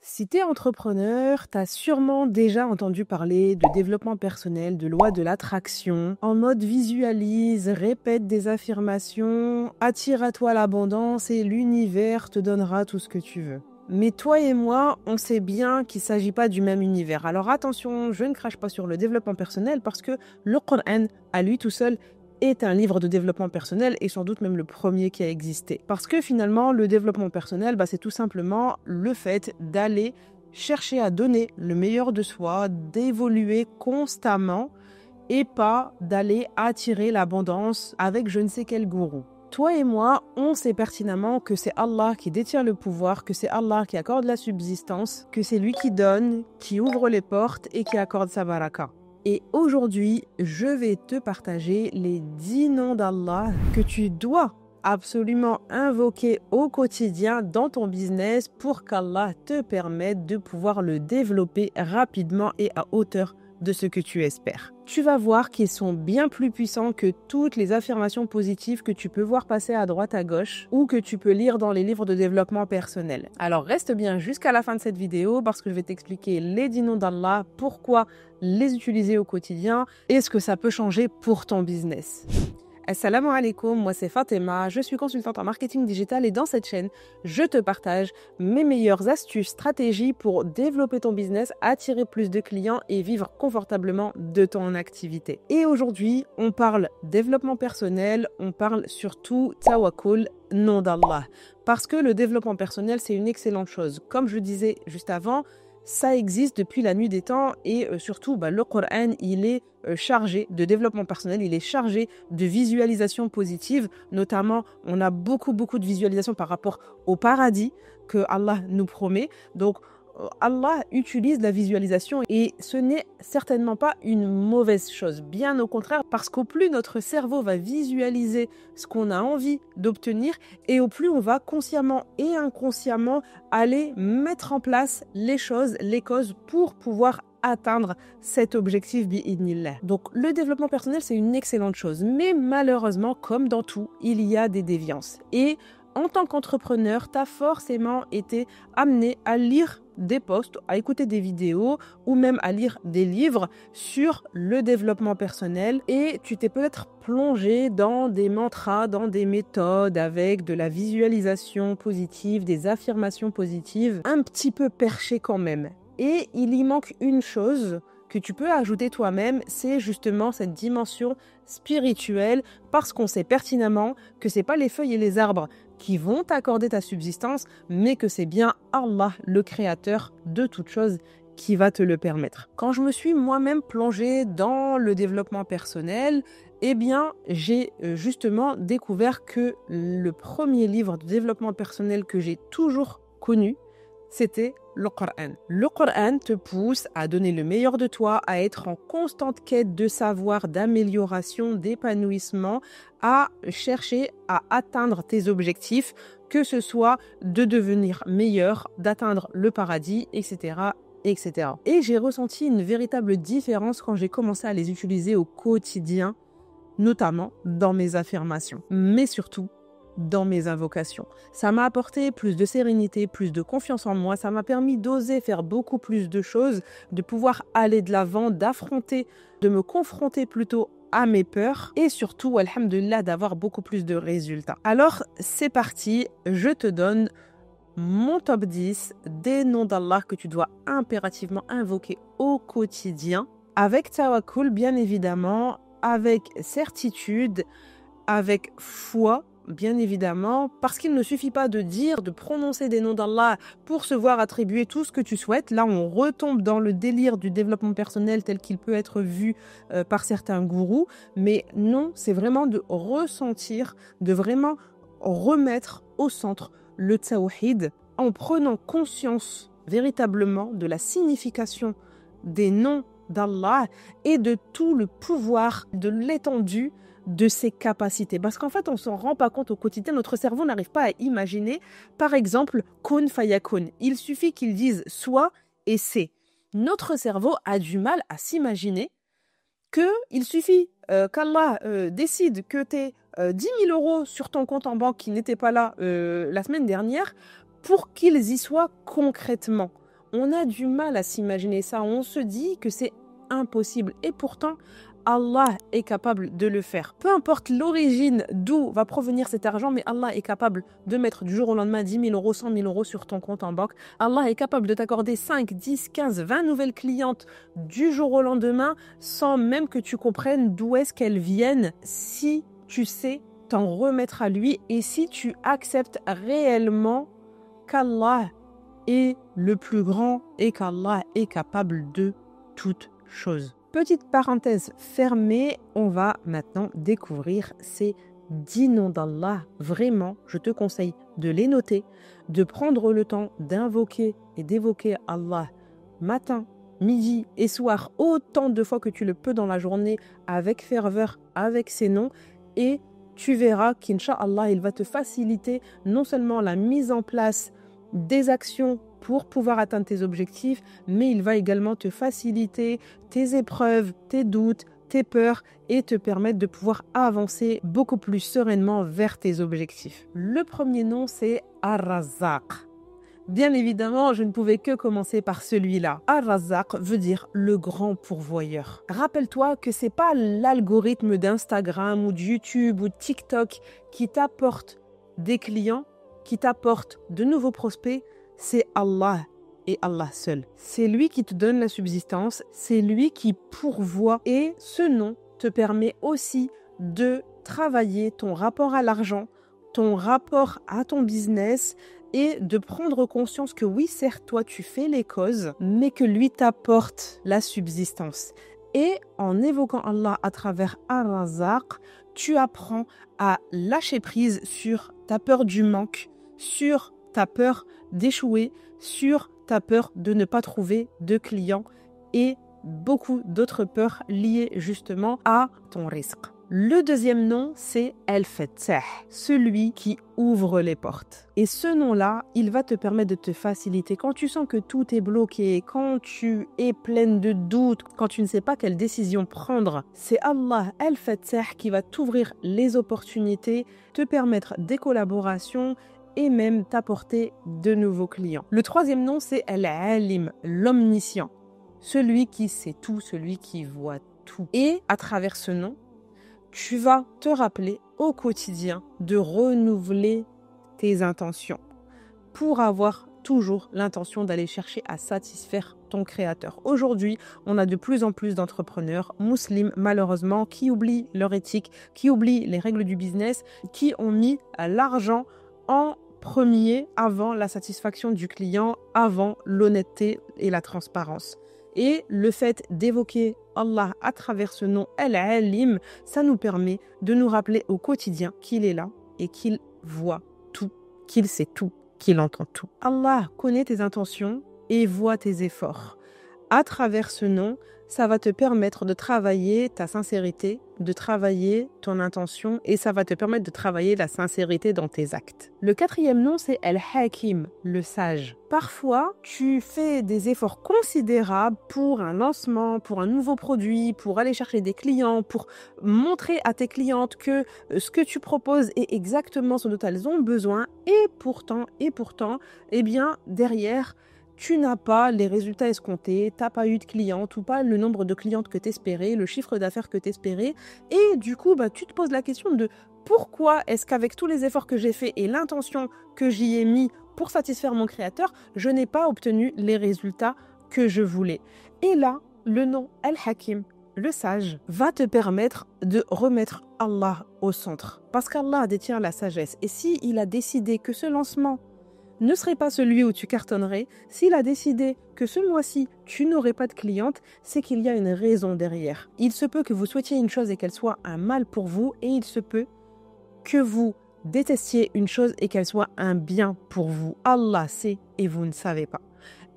Si tu es entrepreneur, tu as sûrement déjà entendu parler de développement personnel, de loi de l'attraction, en mode visualise, répète des affirmations, attire à toi l'abondance et l'univers te donnera tout ce que tu veux. Mais toi et moi, on sait bien qu'il ne s'agit pas du même univers. Alors attention, je ne crache pas sur le développement personnel parce que le Coran, à lui tout seul, est un livre de développement personnel et sans doute même le premier qui a existé. Parce que finalement, le développement personnel, c'est tout simplement le fait d'aller chercher à donner le meilleur de soi, d'évoluer constamment et pas d'aller attirer l'abondance avec je ne sais quel gourou. Toi et moi, on sait pertinemment que c'est Allah qui détient le pouvoir, que c'est Allah qui accorde la subsistance, que c'est lui qui donne, qui ouvre les portes et qui accorde sa baraka. Et aujourd'hui, je vais te partager les 10 noms d'Allah que tu dois absolument invoquer au quotidien dans ton business pour qu'Allah te permette de pouvoir le développer rapidement et à hauteur de ce que tu espères. Tu vas voir qu'ils sont bien plus puissants que toutes les affirmations positives que tu peux voir passer à droite à gauche ou que tu peux lire dans les livres de développement personnel. Alors reste bien jusqu'à la fin de cette vidéo parce que je vais t'expliquer les 10 noms d'Allah, pourquoi les utiliser au quotidien et ce que ça peut changer pour ton business. Assalamu alaikum, moi c'est Fatima, je suis consultante en marketing digital et dans cette chaîne, je te partage mes meilleures astuces, stratégies pour développer ton business, attirer plus de clients et vivre confortablement de ton activité. Et aujourd'hui, on parle développement personnel, on parle surtout tawakkul, nom d'Allah. Parce que le développement personnel, c'est une excellente chose. Comme je disais juste avant, ça existe depuis la nuit des temps et surtout, le Coran, il est chargé de développement personnel, il est chargé de visualisation positive. Notamment, on a beaucoup de visualisations par rapport au paradis que Allah nous promet. Donc, Allah utilise la visualisation et ce n'est certainement pas une mauvaise chose. Bien au contraire, parce qu'au plus notre cerveau va visualiser ce qu'on a envie d'obtenir et au plus on va consciemment et inconsciemment aller mettre en place les choses, les causes pour pouvoir atteindre cet objectif bi'idnillah. Donc le développement personnel, c'est une excellente chose. Mais malheureusement, comme dans tout, il y a des déviances. Et en tant qu'entrepreneur, tu as forcément été amené à lire des posts, à écouter des vidéos ou même à lire des livres sur le développement personnel et tu t'es peut-être plongé dans des mantras, dans des méthodes avec de la visualisation positive, des affirmations positives, un petit peu perché quand même. Et il y manque une chose que tu peux ajouter toi-même, c'est justement cette dimension spirituelle parce qu'on sait pertinemment que c'est pas les feuilles et les arbres qui vont t'accorder ta subsistance, mais que c'est bien Allah, le créateur de toute chose, qui va te le permettre. Quand je me suis moi-même plongée dans le développement personnel, j'ai justement découvert que le premier livre de développement personnel que j'ai toujours connu, c'était le Coran. Le Coran te pousse à donner le meilleur de toi, à être en constante quête de savoir, d'amélioration, d'épanouissement, à chercher à atteindre tes objectifs, que ce soit de devenir meilleur, d'atteindre le paradis, etc. etc. Et j'ai ressenti une véritable différence quand j'ai commencé à les utiliser au quotidien, notamment dans mes affirmations, mais surtout dans mes invocations. Ça m'a apporté plus de sérénité, plus de confiance en moi, ça m'a permis d'oser faire beaucoup plus de choses, de pouvoir aller de l'avant, d'affronter, de me confronter plutôt à mes peurs et surtout, alhamdoulilah, d'avoir beaucoup plus de résultats. Alors, c'est parti, je te donne mon top 10 des noms d'Allah que tu dois impérativement invoquer au quotidien, avec tawakkul bien évidemment, avec certitude, avec foi, bien évidemment, parce qu'il ne suffit pas de dire, de prononcer des noms d'Allah pour se voir attribuer tout ce que tu souhaites. Là, on retombe dans le délire du développement personnel tel qu'il peut être vu par certains gourous. Mais non, c'est vraiment de ressentir, de vraiment remettre au centre le tawhid en prenant conscience véritablement de la signification des noms d'Allah et de tout le pouvoir, de l'étendue de ses capacités. Parce qu'en fait, on ne s'en rend pas compte au quotidien. Notre cerveau n'arrive pas à imaginer, par exemple, kun fayakun. Il suffit qu'il dise soit et c'est. Notre cerveau a du mal à s'imaginer qu'il suffit qu'Allah décide que tu aies 10 000 euros sur ton compte en banque qui n'était pas là la semaine dernière pour qu'ils y soient concrètement. On a du mal à s'imaginer ça. On se dit que c'est impossible. Et pourtant, Allah est capable de le faire. Peu importe l'origine d'où va provenir cet argent, mais Allah est capable de mettre du jour au lendemain 10 000 euros, 100 000 euros sur ton compte en banque. Allah est capable de t'accorder 5, 10, 15, 20 nouvelles clientes du jour au lendemain sans même que tu comprennes d'où est-ce qu'elles viennent, si tu sais t'en remettre à lui et si tu acceptes réellement qu'Allah est le plus grand et qu'Allah est capable de toutes choses. Petite parenthèse fermée, on va maintenant découvrir ces 10 noms d'Allah. Vraiment, je te conseille de les noter, de prendre le temps d'invoquer et d'évoquer Allah matin, midi et soir, autant de fois que tu le peux dans la journée, avec ferveur, avec ces noms, et tu verras qu'Inch'Allah, il va te faciliter non seulement la mise en place des actions pour pouvoir atteindre tes objectifs, mais il va également te faciliter tes épreuves, tes doutes, tes peurs et te permettre de pouvoir avancer beaucoup plus sereinement vers tes objectifs. Le premier nom, c'est Ar-Razzaq. Bien évidemment, je ne pouvais que commencer par celui-là. Ar-Razzaq veut dire le grand pourvoyeur. Rappelle-toi que c'est pas l'algorithme d'Instagram ou de YouTube ou de TikTok qui t'apporte des clients, qui t'apporte de nouveaux prospects, c'est Allah et Allah seul. C'est lui qui te donne la subsistance, c'est lui qui pourvoit et ce nom te permet aussi de travailler ton rapport à l'argent, ton rapport à ton business et de prendre conscience que oui, certes, toi, tu fais les causes, mais que lui t'apporte la subsistance. Et en évoquant Allah à travers Ar-Razzaq, tu apprends à lâcher prise sur ta peur du manque, sur ta peur d'échouer, sur ta peur de ne pas trouver de clients et beaucoup d'autres peurs liées justement à ton risque. Le deuxième nom, c'est Al-Fattah, celui qui ouvre les portes. Et ce nom-là, il va te permettre de te faciliter. Quand tu sens que tout est bloqué, quand tu es pleine de doutes, quand tu ne sais pas quelle décision prendre, c'est Allah Al-Fattah qui va t'ouvrir les opportunités, te permettre des collaborations et même t'apporter de nouveaux clients. Le troisième nom, c'est Al-Alim, l'omniscient, celui qui sait tout, celui qui voit tout. Et à travers ce nom, tu vas te rappeler au quotidien de renouveler tes intentions pour avoir toujours l'intention d'aller chercher à satisfaire ton créateur. Aujourd'hui, on a de plus en plus d'entrepreneurs musulmans, malheureusement, qui oublient leur éthique, qui oublient les règles du business, qui ont mis l'argent en premier avant la satisfaction du client, avant l'honnêteté et la transparence. Et le fait d'évoquer Allah à travers ce nom Al-Alim, ça nous permet de nous rappeler au quotidien qu'il est là et qu'il voit tout, qu'il sait tout, qu'il entend tout. Allah connaît tes intentions et voit tes efforts. À travers ce nom, ça va te permettre de travailler ta sincérité, de travailler ton intention et ça va te permettre de travailler la sincérité dans tes actes. Le quatrième nom, c'est Al-Hakim, le sage. Parfois, tu fais des efforts considérables pour un lancement, pour un nouveau produit, pour aller chercher des clients, pour montrer à tes clientes que ce que tu proposes est exactement ce dont elles ont besoin et pourtant, eh bien, derrière, tu n'as pas les résultats escomptés, tu n'as pas eu de clientes ou pas le nombre de clientes que tu espérais, le chiffre d'affaires que tu espérais. Et du coup, tu te poses la question de pourquoi est-ce qu'avec tous les efforts que j'ai faits et l'intention que j'y ai mis pour satisfaire mon créateur, je n'ai pas obtenu les résultats que je voulais. Et là, le nom Al-Hakim, le sage, va te permettre de remettre Allah au centre. Parce qu'Allah détient la sagesse. Et s'il a décidé que ce lancement ne serait pas celui où tu cartonnerais, s'il a décidé que ce mois-ci, tu n'aurais pas de cliente, c'est qu'il y a une raison derrière. Il se peut que vous souhaitiez une chose et qu'elle soit un mal pour vous, et il se peut que vous détestiez une chose et qu'elle soit un bien pour vous. Allah sait et vous ne savez pas.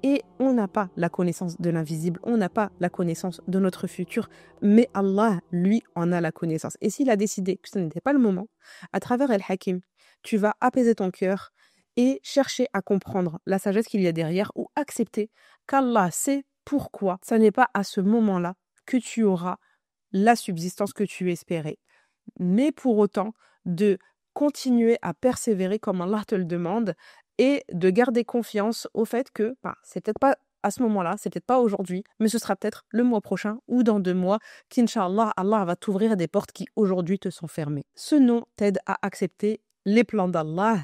Et on n'a pas la connaissance de l'invisible, on n'a pas la connaissance de notre futur, mais Allah, lui, en a la connaissance. Et s'il a décidé que ce n'était pas le moment, à travers Al-Hakim, tu vas apaiser ton cœur, et chercher à comprendre la sagesse qu'il y a derrière ou accepter qu'Allah sait pourquoi ce n'est pas à ce moment-là que tu auras la subsistance que tu espérais. Mais pour autant, de continuer à persévérer comme Allah te le demande et de garder confiance au fait que c'est peut-être pas à ce moment-là, c'est peut-être pas aujourd'hui, mais ce sera peut-être le mois prochain ou dans 2 mois qu'Inch'Allah, Allah va t'ouvrir des portes qui aujourd'hui te sont fermées. Ce nom t'aide à accepter les plans d'Allah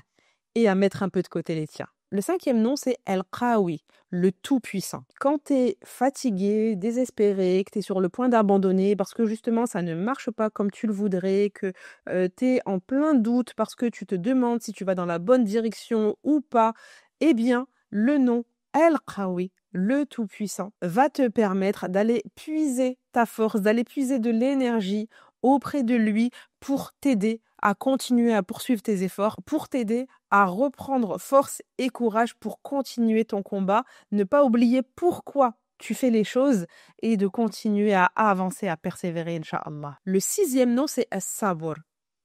et à mettre un peu de côté les tiens. Le 5e nom, c'est El-Qawi, le Tout-Puissant. Quand tu es fatigué, désespéré, que tu es sur le point d'abandonner parce que justement ça ne marche pas comme tu le voudrais, que tu es en plein doute parce que tu te demandes si tu vas dans la bonne direction ou pas, eh bien, le nom El-Qawi, le Tout-Puissant, va te permettre d'aller puiser ta force, d'aller puiser de l'énergie auprès de lui pour t'aider à continuer à poursuivre tes efforts, pour t'aider à reprendre force et courage pour continuer ton combat, ne pas oublier pourquoi tu fais les choses et de continuer à avancer, à persévérer, Inch'Allah. Le 6e nom, c'est As-Sabr,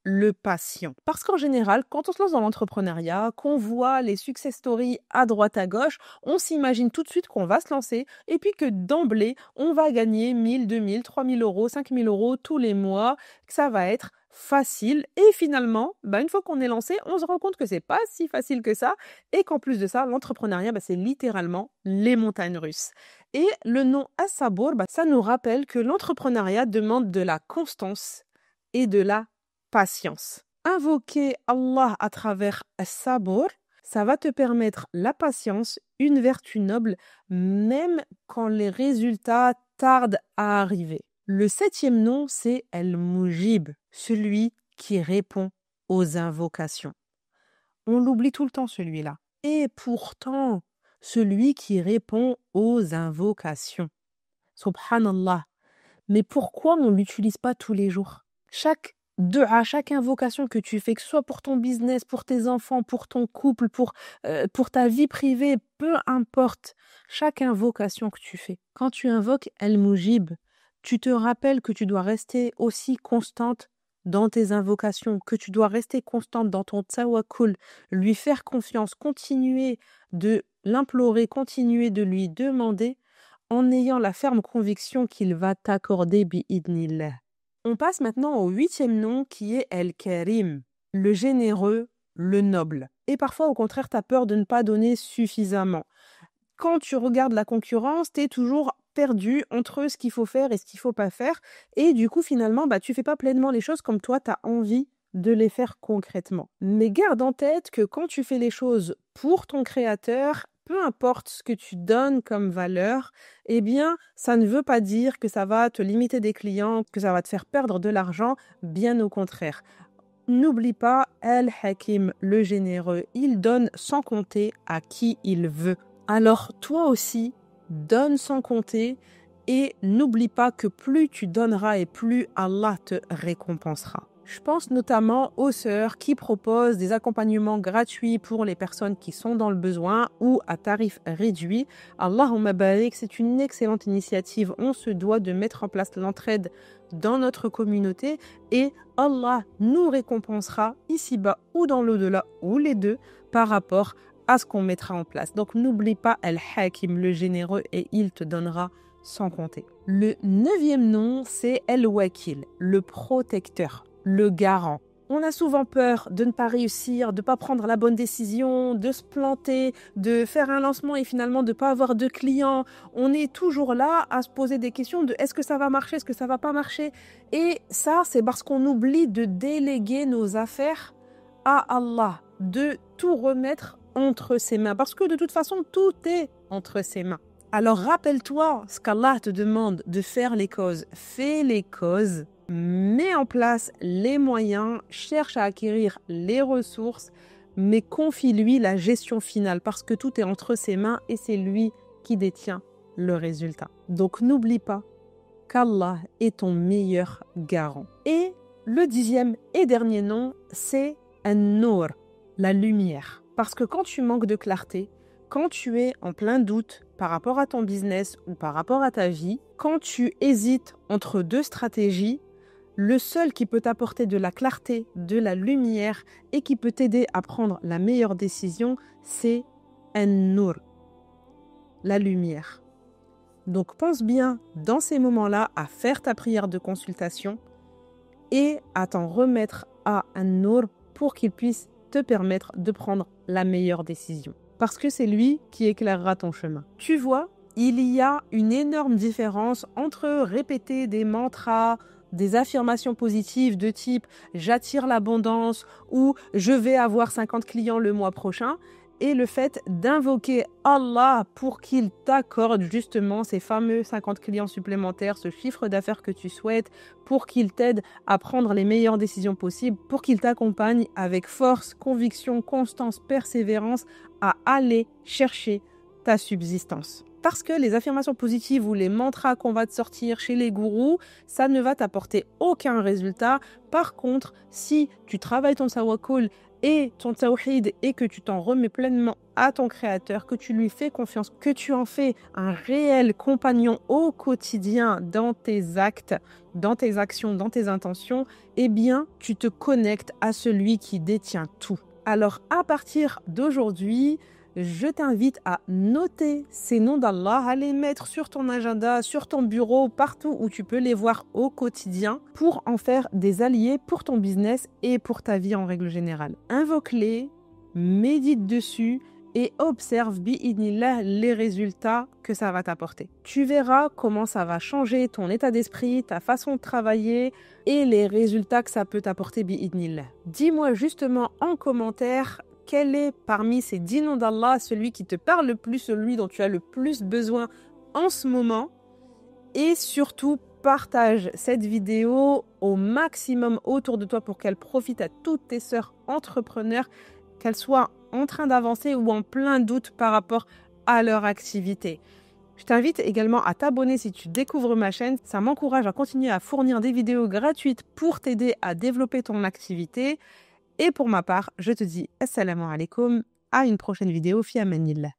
le patient. Parce qu'en général, quand on se lance dans l'entrepreneuriat, qu'on voit les success stories à droite à gauche, on s'imagine tout de suite qu'on va se lancer et puis que d'emblée, on va gagner 1000, 2000, 3000 euros, 5000 euros tous les mois, que ça va être facile. Et finalement, une fois qu'on est lancé, on se rend compte que c'est pas si facile que ça et qu'en plus de ça, l'entrepreneuriat, c'est littéralement les montagnes russes. Et le nom As-Sabr, ça nous rappelle que l'entrepreneuriat demande de la constance et de la patience. Invoquer Allah à travers As-Sabr, ça va te permettre la patience, une vertu noble, même quand les résultats tardent à arriver. Le 7e nom, c'est El-Mujib, celui qui répond aux invocations. On l'oublie tout le temps, celui-là. Et pourtant, celui qui répond aux invocations. Subhanallah. Mais pourquoi on ne l'utilise pas tous les jours? Chaque invocation que tu fais, que ce soit pour ton business, pour tes enfants, pour ton couple, pour ta vie privée, peu importe, chaque invocation que tu fais, quand tu invoques El-Mujib, tu te rappelles que tu dois rester aussi constante dans tes invocations, que tu dois rester constante dans ton tawakkul, lui faire confiance, continuer de l'implorer, continuer de lui demander en ayant la ferme conviction qu'il va t'accorder bi'idnillah. On passe maintenant au 8e nom qui est El-Karim, le généreux, le noble. Et parfois, au contraire, tu as peur de ne pas donner suffisamment. Quand tu regardes la concurrence, tu es toujours perdu entre ce qu'il faut faire et ce qu'il ne faut pas faire. Et du coup, finalement, tu ne fais pas pleinement les choses comme toi, tu as envie de les faire concrètement. Mais garde en tête que quand tu fais les choses pour ton créateur, peu importe ce que tu donnes comme valeur, eh bien, ça ne veut pas dire que ça va te limiter des clients, que ça va te faire perdre de l'argent, bien au contraire. N'oublie pas, El-Hakim, le généreux, il donne sans compter à qui il veut. Alors toi aussi, donne sans compter et n'oublie pas que plus tu donneras et plus Allah te récompensera. Je pense notamment aux sœurs qui proposent des accompagnements gratuits pour les personnes qui sont dans le besoin ou à tarif réduit. Allahumma barik, c'est une excellente initiative. On se doit de mettre en place l'entraide dans notre communauté et Allah nous récompensera ici-bas ou dans l'au-delà ou les deux par rapport à ce qu'on mettra en place. Donc n'oublie pas El-Hakim, le généreux, et il te donnera sans compter. Le 9e nom, c'est El-Wakil, le protecteur, le garant. On a souvent peur de ne pas réussir, de ne pas prendre la bonne décision, de se planter, de faire un lancement et finalement de ne pas avoir de clients. On est toujours là à se poser des questions de est-ce que ça va marcher, est-ce que ça ne va pas marcher. Et ça, c'est parce qu'on oublie de déléguer nos affaires à Allah, de tout remettre entre ses mains. Parce que de toute façon, tout est entre ses mains. Alors rappelle-toi ce qu'Allah te demande de faire les causes. Fais les causes. Mets en place les moyens, cherche à acquérir les ressources, mais confie-lui la gestion finale parce que tout est entre ses mains et c'est lui qui détient le résultat. Donc n'oublie pas qu'Allah est ton meilleur garant. Et le 10e et dernier nom, c'est An-Nur, la lumière. Parce que quand tu manques de clarté, quand tu es en plein doute par rapport à ton business ou par rapport à ta vie, quand tu hésites entre deux stratégies, le seul qui peut t'apporter de la clarté, de la lumière et qui peut t'aider à prendre la meilleure décision, c'est An-Nur, la lumière. Donc pense bien dans ces moments-là à faire ta prière de consultation et à t'en remettre à An-Nur pour qu'il puisse te permettre de prendre la meilleure décision. Parce que c'est lui qui éclairera ton chemin. Tu vois, il y a une énorme différence entre répéter des mantras, des affirmations positives de type « j'attire l'abondance » ou « je vais avoir 50 clients le mois prochain » et le fait d'invoquer Allah pour qu'il t'accorde justement ces fameux 50 clients supplémentaires, ce chiffre d'affaires que tu souhaites, pour qu'il t'aide à prendre les meilleures décisions possibles, pour qu'il t'accompagne avec force, conviction, constance, persévérance à aller chercher ta subsistance. Parce que les affirmations positives ou les mantras qu'on va te sortir chez les gourous, ça ne va t'apporter aucun résultat. Par contre, si tu travailles ton tawakkul et ton tawhid et que tu t'en remets pleinement à ton créateur, que tu lui fais confiance, que tu en fais un réel compagnon au quotidien dans tes actes, dans tes actions, dans tes intentions, eh bien, tu te connectes à celui qui détient tout. Alors, à partir d'aujourd'hui, je t'invite à noter ces noms d'Allah, à les mettre sur ton agenda, sur ton bureau, partout où tu peux les voir au quotidien pour en faire des alliés pour ton business et pour ta vie en règle générale. Invoque-les, médite dessus et observe bi'idnillah les résultats que ça va t'apporter. Tu verras comment ça va changer ton état d'esprit, ta façon de travailler et les résultats que ça peut t'apporter bi'idnillah. Dis-moi justement en commentaire quel est parmi ces 10 noms d'Allah celui qui te parle le plus, celui dont tu as le plus besoin en ce moment. Et surtout, partage cette vidéo au maximum autour de toi pour qu'elle profite à toutes tes sœurs entrepreneurs, qu'elles soient en train d'avancer ou en plein doute par rapport à leur activité. Je t'invite également à t'abonner si tu découvres ma chaîne. Ça m'encourage à continuer à fournir des vidéos gratuites pour t'aider à développer ton activité. Et pour ma part, je te dis assalamu alaikum, à une prochaine vidéo, fi amanillah.